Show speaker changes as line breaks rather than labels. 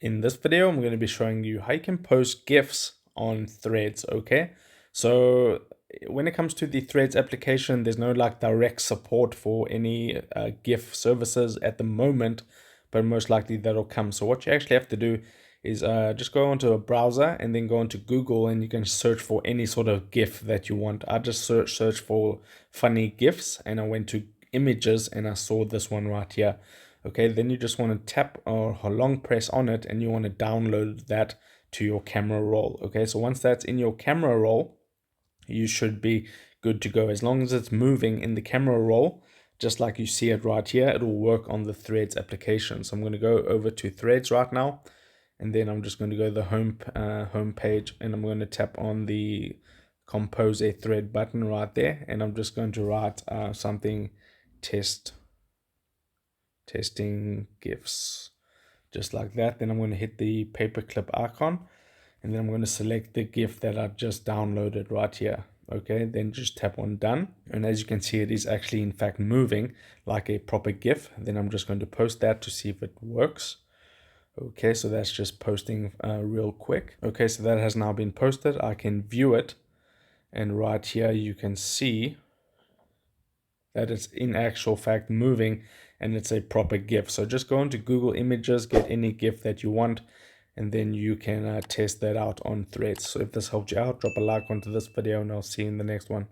In this video, I'm going to be showing you how you can post GIFs on Threads, okay? So when it comes to the Threads application, there's no like direct support for any GIF services at the moment, but most likely that'll come. So what you actually have to do is just go onto a browser and then go onto Google and you can search for any sort of GIF that you want. I just searched for funny GIFs and I went to images and I saw this one right here. Okay, then you just want to tap or long press on it and you want to download that to your camera roll. Okay, so once that's in your camera roll, you should be good to go. As long as it's moving in the camera roll, just like you see it right here, it will work on the Threads application. So I'm going to go over to Threads right now, and then I'm just going to go to the home page, and I'm going to tap on the compose a thread button right there, and I'm just going to write something testing GIFs, just like that. Then I'm going to hit the paperclip icon, and then I'm going to select the GIF that I just downloaded right here. Okay, then just tap on done, and as you can see, it is actually in fact moving like a proper GIF. Then I'm just going to post that to see if it works. Okay, so that's just posting real quick. Okay, so that has now been posted. I can view it, and right here you can see that it's in actual fact moving and it's a proper GIF. So just go into Google Images, get any GIF that you want, and then you can test that out on Threads. So if this helped you out, drop a like onto this video and I'll see you in the next one.